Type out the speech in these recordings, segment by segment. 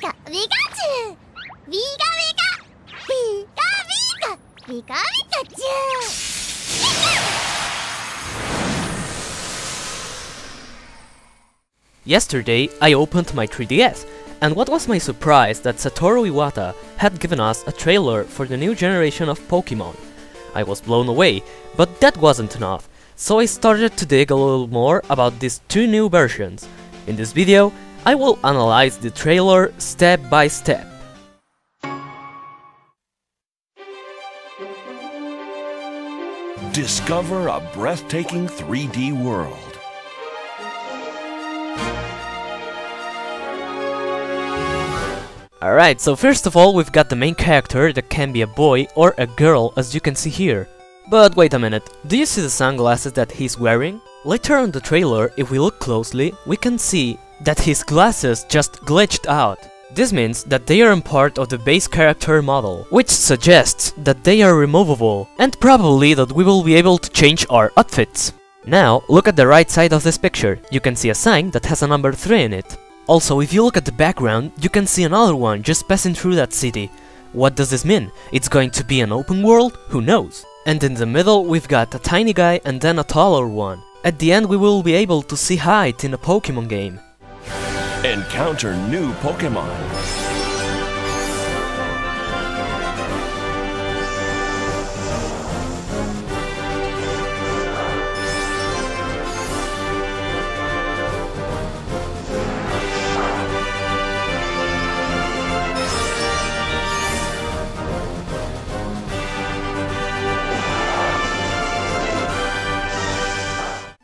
Pika, Pikachu! Pika, Pika! Pika, Pika! Pika, Pikachu! Yesterday, I opened my 3DS, and what was my surprise that Satoru Iwata had given us a trailer for the new generation of Pokemon. I was blown away, but that wasn't enough, so I started to dig a little more about these two new versions. In this video, I will analyze the trailer step by step. Discover a breathtaking 3D world. Alright, so first of all we've got the main character that can be a boy or a girl, as you can see here. But wait a minute, do you see the sunglasses that he's wearing? Later on the trailer, if we look closely, we can see that his glasses just glitched out. This means that they aren't part of the base character model, which suggests that they are removable, and probably that we will be able to change our outfits. Now, look at the right side of this picture, you can see a sign that has a number 3 in it. Also, if you look at the background, you can see another one just passing through that city. What does this mean? It's going to be an open world? Who knows? And in the middle we've got a tiny guy and then a taller one. At the end we will be able to see height in a Pokemon game. Encounter new Pokemon.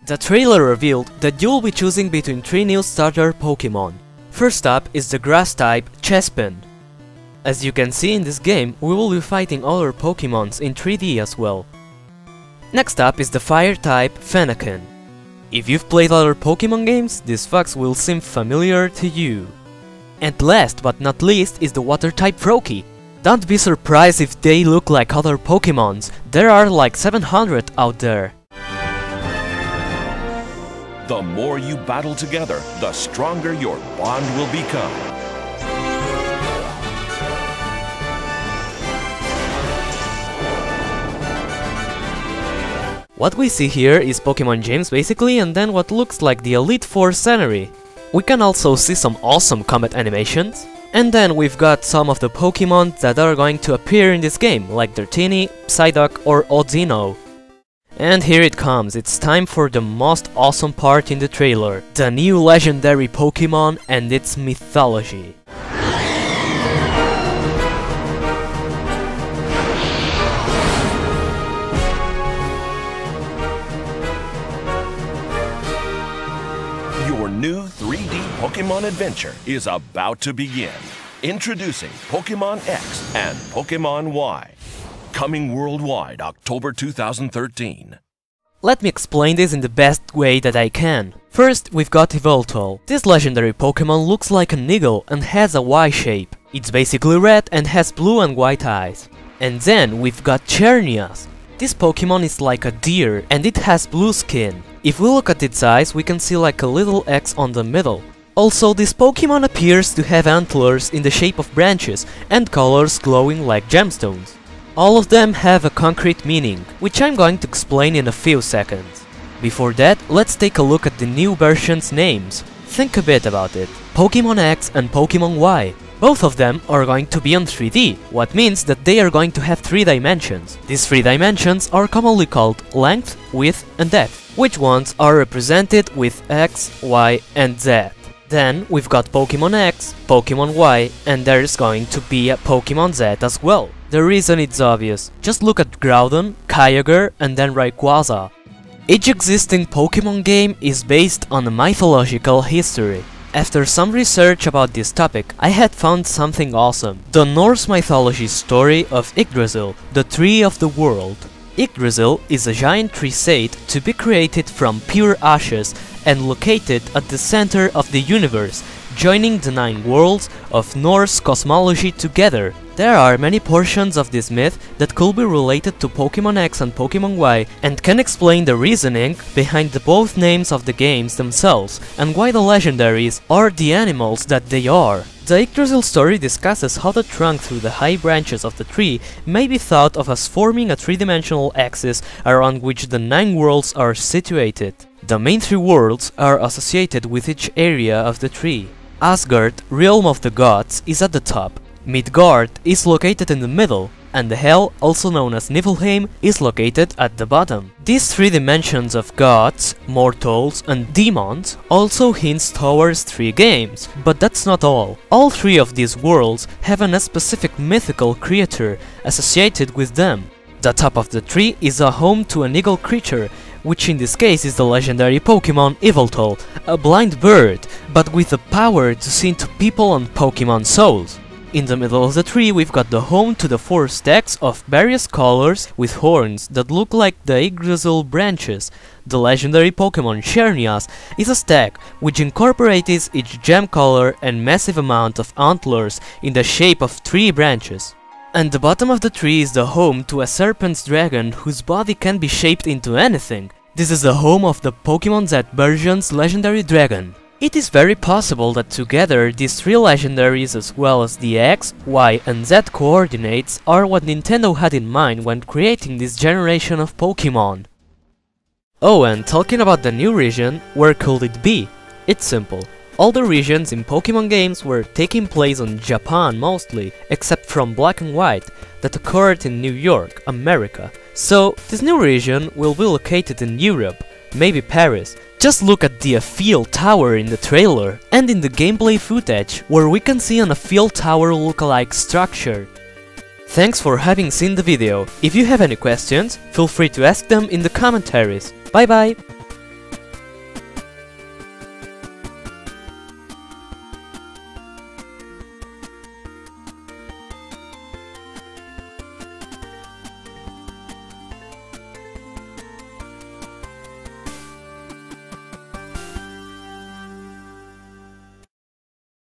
The trailer revealed that you'll be choosing between 3 new starter Pokemon. First up is the grass type Chespin. As you can see in this game, we will be fighting other Pokemons in 3D as well. Next up is the fire type Fennekin. If you've played other Pokemon games, these fox will seem familiar to you. And last but not least is the water type Froakie. Don't be surprised if they look like other Pokemons, there are like 700 out there. The more you battle together, the stronger your bond will become. What we see here is Pokemon Gyms basically, and then what looks like the Elite Four scenery. We can also see some awesome combat animations. And then we've got some of the Pokemon that are going to appear in this game, like Dratini, Psyduck or Odzino. And here it comes, it's time for the most awesome part in the trailer, the new legendary Pokemon and its mythology. Your new 3D Pokemon adventure is about to begin. Introducing Pokemon X and Pokemon Y. Coming worldwide October 2013. Let me explain this in the best way that I can. First, we've got Yveltal. This legendary Pokemon looks like an eagle and has a Y shape. It's basically red and has blue and white eyes. And then we've got Chernias. This Pokemon is like a deer and it has blue skin. If we look at its eyes, we can see like a little X on the middle. Also, this Pokemon appears to have antlers in the shape of branches and colors glowing like gemstones. All of them have a concrete meaning, which I'm going to explain in a few seconds. Before that, let's take a look at the new version's names. Think a bit about it. Pokemon X and Pokemon Y. Both of them are going to be on 3D, what means that they are going to have 3 dimensions. These 3 dimensions are commonly called length, width and depth, which ones are represented with X, Y and Z. Then we've got Pokemon X, Pokemon Y, and there's going to be a Pokemon Z as well. The reason is obvious, just look at Groudon, Kyogre and then Rayquaza. Each existing Pokemon game is based on a mythological history. After some research about this topic, I had found something awesome. The Norse mythology story of Yggdrasil, the Tree of the World. Yggdrasil is a giant tree said to be created from pure ashes and located at the center of the universe, joining the 9 worlds of Norse cosmology together. There are many portions of this myth that could be related to Pokemon X and Pokemon Y and can explain the reasoning behind the both names of the games themselves and why the legendaries are the animals that they are. The Yggdrasil story discusses how the trunk through the high branches of the tree may be thought of as forming a three-dimensional axis around which the 9 worlds are situated. The main 3 worlds are associated with each area of the tree. Asgard, realm of the gods, is at the top. Midgard is located in the middle, and the Hell, also known as Niflheim, is located at the bottom. These 3 dimensions of gods, mortals and demons also hints towards 3 games, but that's not all. All 3 of these worlds have a specific mythical creature associated with them. The top of the tree is a home to an eagle creature, which in this case is the legendary Pokemon Yveltal, a blind bird, but with the power to see into people and Pokemon souls. In the middle of the tree we've got the home to the 4 stacks of various colors with horns that look like the Yggdrasil branches. The legendary Pokemon Xerneas is a stack which incorporates each gem color and massive amount of antlers in the shape of 3 branches. And the bottom of the tree is the home to a serpent's dragon whose body can be shaped into anything. This is the home of the Pokemon Z version's legendary dragon. It is very possible that together these 3 legendaries as well as the X, Y and Z coordinates are what Nintendo had in mind when creating this generation of Pokemon. Oh, and talking about the new region, where could it be? It's simple. All the regions in Pokemon games were taking place on Japan mostly, except from Black and White, that occurred in New York, America. So, this new region will be located in Europe, maybe Paris. Just look at the Eiffel Tower in the trailer, and in the gameplay footage, where we can see an Eiffel Tower lookalike structure. Thanks for having seen the video. If you have any questions, feel free to ask them in the commentaries. Bye bye!